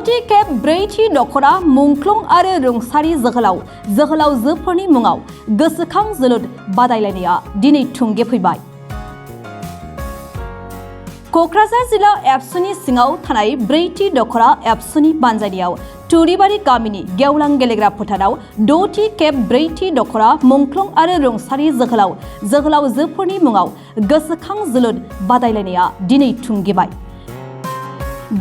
द'थि खेब ब्रैथि दख'रा मुंख्लं आरो रुंसारि जोहोलावजोफोरनि मुङाव गोसोखां जोलुर बादायलायनाया दिनै थुंगेफैबाय। क'क्राझार जिल्ला एबसुनि सिङाव थानाय ब्रैथि दख'रा एबसुनि बानजायनायाव तुरिबारि गामिनि गेवलां गेलेग्रा फोथाराव द'थि खेब ब्रैथि दख'रा मुंख्लं आरो रुंसारि जोहोलावजोफोरनि मुङाव गोसोखां जोलुर बादायलायनाया दिनै थुंगेबाय।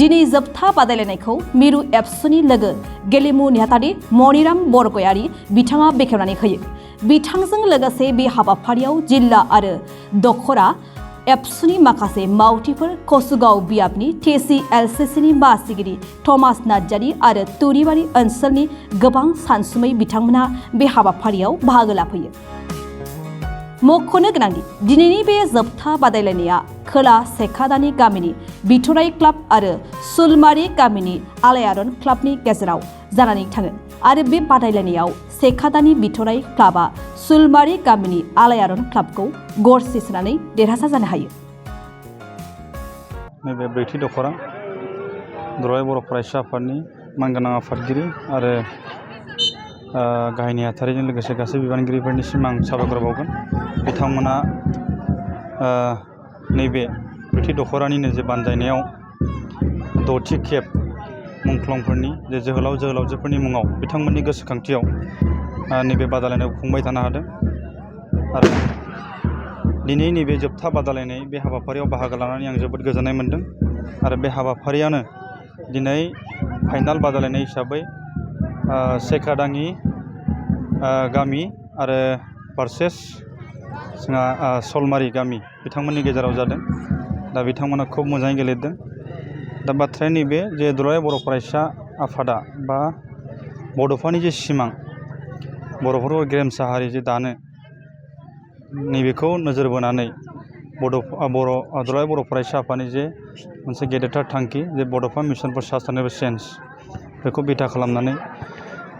दिनै जोबथा बादायलायनायखौ मिरु एबसुनि लोगो गेलेमु नेहाथारि मणिराम बरगयारि बिथाङा बेखेवनानै होयो। बिथांजों लोगोसे बे हाबाफारियाव जिल्ला आरो दख'रा एबसुनि माखासे मावथिफोर कसुगाव बियाबनि TCLCCनि बासिगिरि थमास नार्जारि आरो तुरिबारि ओनसोलनि गोबां सानसुमै बिथांमोनहा बे हाबाफारियाव बाहागो लाफैयो। मख'नो गोनांदि दिनैनि बे जोबथा बादायलायनाया खोला सेखादानि गामिनि बिथराइ क्लाब आरो सुलमारि गामिनि आलायारन क्लाबनि गेजेराव जानानै थाङो आरो बे बादायलायनायाव सेखादानि बिथराइ क्लाबा सुलमारि गामिनि आलायारन क्लाबखौ गरसे सोनानै देरहासार जानो हायो। नैबे ब्रैथि दख'रा दुलाराय बर' फरायसा आफादनि मानगोनां आफादगिरि आरो गाहाय नेहाथारिजों लोगोसे गासै बिबानगिरिफोरनिसिम आं साबायखर बावगोन। बिथांमोना नैबे ब्रैथि दख'रानिनो जे बानजायनायाव द'थि खेब मुंख्लंफोरनि जे जोहोलावजोफोरनि मुङाव बिथांमोननि गोसोखांथियाव नैबे बादायलायनायाव खुंबाय थानो हादों आरो दिनै नैबे जोबथा बादायलायनाय बे हाबाफारियाव बाहागो लानानै आं जोबोद गोजोननाय मोन्दों आरो बे हाबाफारियानो दिनै फाइनाल बादायलायनाय हिसाबै सेखादानि गामि आरो भार्सेस जोंहा सलमारि गामि बिथांमोननि गेजेराव जादों। दा बिथांमोना खुब मोजाङै गेलेदों। दा बाथ्राया नैबे जे दुलाराय बर' फरायसा आफादा बा बड'फानि जे सिमां बर'फोरखौ गेरेमसा हारि जे दानो नैबेखौ नोजोर बोनानै दुलाराय बर' फरायसा आफादनि जे मोनसे गेदेरथार थांखि जे बड'फा मिशन फर सास्टेनेबल चेन्ज बेखौ बिथा खालामनानै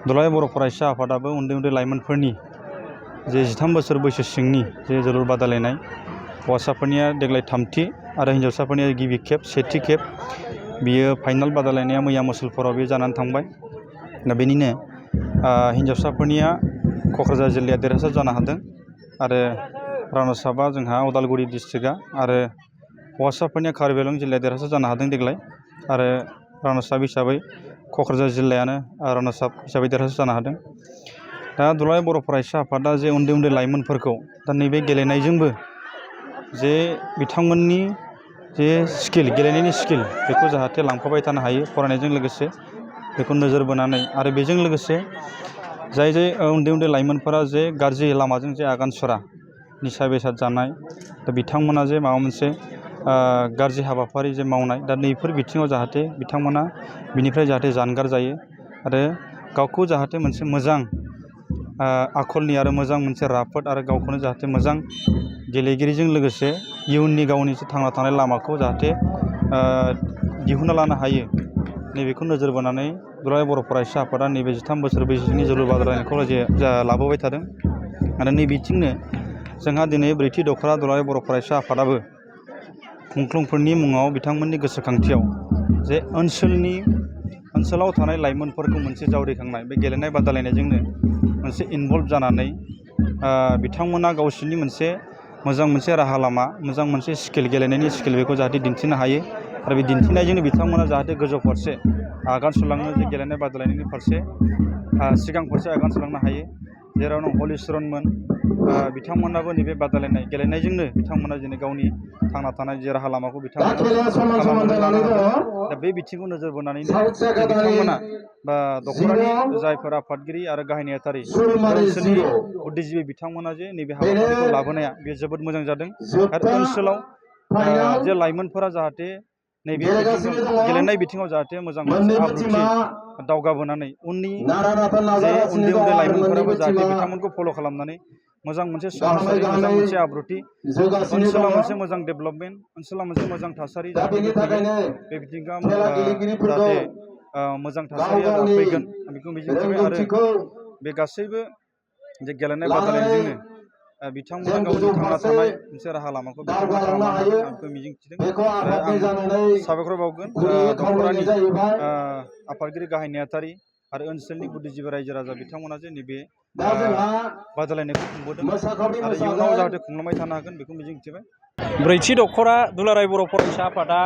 दुलाराय बर' फरायसा आफादाबो उन्दै उन्दै लाइमोनफोरनि जे 13 बोसोर बैसो सिंनि जे जोलुर बादायलायनाय हौवासाफोरनिया देग्लाय 3थि आरो हिन्जावसाफोरनिया गिबि खेब 7थि खेब बियो फाइनाल बादायलायनाया मैया मुसलपुराव बे जानानै थांबाय। दा बेनिनो हिन्जावसाफोरनिया क'क्राझार जिल्लाया देरहासार जानो हादों आरो रानार्स आपआ जोंहा उदालगुरि डिस्ट्रिक्टआ आरो हौवासाफोरनिया कार्बि आंलं जिल्लाया देरहासार जानो हादों देग्लाय आरो रानार्स आप हिसाबै क'क्राझार जिल्लायानो रानार्स आप हिसाबै देरहासार जानो हादों। दा दुलाराय बर' फरायसा आफादा जे उन्दै उन्दै लाइमोनफोरखौ दा नैबे गेलेनायजोंबो जे बिथांमोननि जे स्किल गेलेनायनि स्किल बेखौ जाहाथे लांफाबाय थानो हायो फरायनायजों लोगोसे बेखौ नोजोर बोनानै आरो बेजों लोगोसे जाय उन्दै उन्दै लाइमोनफोरा जे गाज्रि लामाजों जे आगान सुरा निसा बेसाद जानाय दा बिथांमोना जे माबा मोनसे गाज्रि हाबाफारि जे मावनाय दा नैफोर बिथिङाव जाहाथे बिथांमोना बिनिफ्राय जाहाथे जानगार जायो आरो गावखौ जाहाथे मोनसे मोजां आखलनि आरो मोजां मोनसे राफोद आरो गावखौनो जाहाथे मोजां गेलेगिरिजों लोगोसे इयुननि गावनि थांना थानाय लामाखौ जाहाथे दिहुनना लानो हायो नैबेखौ नोजोर बोनानै दुलाराय बर' फरायसा आफादा नैबे 13 बोसोर बैसोनि जोलुर बादायलायनायखौ लाबोबाय थादों आरो नै बिथिंनो जोंहा दिनै ब्रैथि दख'रा दुलाराय बर' फरायसा आफादाबो मुंख्लंफोरनि मुङाव बिथांमोननि गोसोखांथियाव जे ओनसोलाव थानाय लाइमोनफोरखौ मोनसे जावरिखांनाय बे गेलेनाय बादायलायनायजोंनो मोनसे इनभल्भ जानानै बिथांमोना गावसोरनि मोनसे राहा लामा मोजां मोनसे स्किल गेलेनायनि स्किल बेखौ जाहाथे दिन्थिनो हायो आरो बे दिन्थिनायजोंनो बिथांमोना जाहाथे गोजौ फारसे आगान सुरलांनो जे गेलेनाय बादायलायनायनि फारसे सिगां फारसे आगान सुरलांनो हायो। जेराव हलिचरनमोन बिथांमोनाबो नैबे बादायलायनाय गेलेनायजोंनो बिथांमोना दिनै गावनि थांना थानाय जे राहा लामाखौ बिथांमोना खालामनानै लानो हादों। दा बे बिथिंखौ नोजोर बोनानैनो बिथांमोना बा दख'रानि जायफोर आफादगिरि आरो गाहाय नेहाथारि ओनसोलनि बुद्धिजिबि बिथांमोना जे नैबे हाबाफारिखौ लाबोनाया बे जोबोद मोजां जादों आरो ओनसोलाव जे लाइमोनफोरा जाहाथे नैबे गेलेनाय बिथिङाव जाहाथे मोजां मोनसे आब्रुथि दावगाबोनानै उननि जे उन्दै लाइमोनफोराबो जाहाथे बिथांमोनखौ फल' खालामनानै मोजां मोनसे समाजारि मोजां मोनसे आब्रुथि ओनसोलाव मोनसे मोजां डेभेलपमेन्ट ओनसोलाव मोनसे मोजां थासारि जाहाथे बे बिथिंखौ जाहाथे मोजां थासारिया फैगोन बेखौ मिजिंथिबाय आरो बे गासैबो जे गेलेनाय बादायलायनायजोंनो बिथांमोना गावनि थांना थानाय मोनसे राहा लामाखौ बिथांमोना खालामनो हागोन आं बेखौ मिजिंथिदों आरो आं साबायखर बावगोन दख'रानि आफादगिरि गाहाय नेहाथारि आरो ओनसोलनि बुद्धिजिबि रायजो राजा बिथांमोना जे नैबे बादायलायनायखौ खुंबोदों आरो इयुनाव जाहाथे खुंलांबाय थानो हागोन बेखौ मिजिंथिबाय। ब्रैथि दख'रा दुलाराय बर' फरायसा आफादा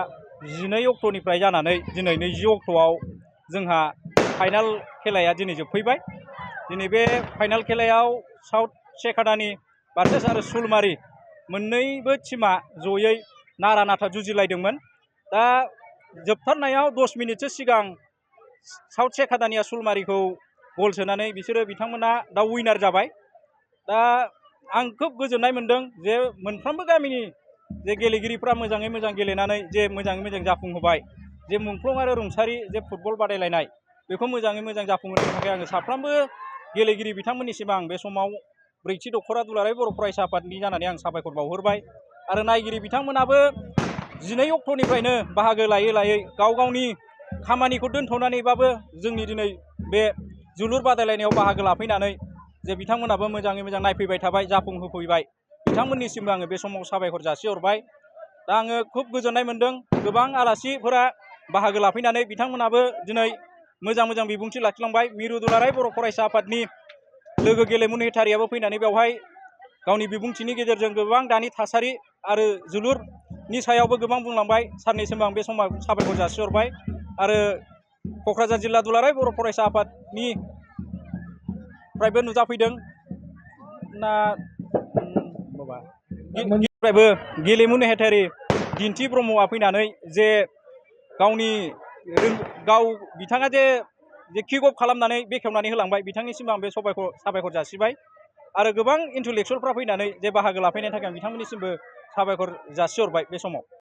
12 अक्ट'निफ्राय जानानै दिनै 20 अक्ट'आव जोंहा फाइनाल खेलाया दिनै जोबफैबाय। दिनै बे फाइनाल खेलायाव साउथ सेकाडानि भार्सेस आरो सुलमारि मोननैबो टिमा जयै नारा नाथा जुजिलायदोंमोन। दा जोबथारनायाव 10 मिनिटसो सिगां साउथ सेकाडानिया सुलमारिखौ गल सोनानै बिसोरो बिथांमोना दा उइनार जाबाय। दा आं खोब गोजोननाय मोनदों जे मोनफ्रोमबो गामिनि जे गेलेगिरिफ्रा मोजाङै मोजां गेलेनानै जे मोजाङै मोजां जाफुंहोबाय, जे मुंख्लं आरो रुंसारि जे फुटबल बादायलायनाय बेखौ मोजाङै मोजां जाफुंहोनो थाखाय आङो साफ्रोमबो गेलेगिरि बिथांमोननिसिम आं बे समाव ब्रैथि दख'रा दुलाराय बर' फरायसा आफादनि जानानै आं साबायखर बावहरबाय। आरो नायगिरि बिथांमोनाबो 12 अक्ट'निफ्रायनो बाहागो लायै लायै गाव गावनि खामानिखौ दोनथ'नानैबाबो जोंनि दिनै बे जोलुर बादायलायनायाव बाहागो लाफैनानै जे बिथांमोनाबो मोजाङै मोजां नायफैबाय थाबाय, जाफुंहोफैबाय। बिथांमोननिसिमबो आङो बे समाव साबायखर जासिहरबाय। दा आङो खुब गोजोननाय मोनदों गोबां आलासिफोरा बाहागो लाफैनानै बिथांमोनाबो दिनै मोजां मोजां बिबुंथि लाखिलांबाय। मिरु दुलाराय बर' फरायसा आफादनि लोगो गेलेमु नेहाथारियाबो फैनानै बेवहाय गावनि बिबुंथिनि गेजेरजों गोबां दानि थासारि आरो जोलुरनि सायावबो गोबां बुंलांबाय। सारनिसिम आं बे समाव साबायखर जासिहरबाय। आरो क'क्राझार जिल्ला दुलाराय बर' फरायसा आफादनि फ्रायबो नुजाफैदों ना निफ्रायबो गेलेमु नेहाथारि दिन्थि ब्रह्मआ फैनानै जे बिथाङा जे किक अफ खालामनानै बेखेवनानै होलांबाय, बिथांनिसिम आं बे साबायखर जासिबाय। आरो गोबां इन्टेलेक्सुवेलफ्रा फैनानै जे बाहागो लाफैनायनि थाखाय आं बिथांमोननिसिमबो साबायखर जासिहरबाय बे समाव।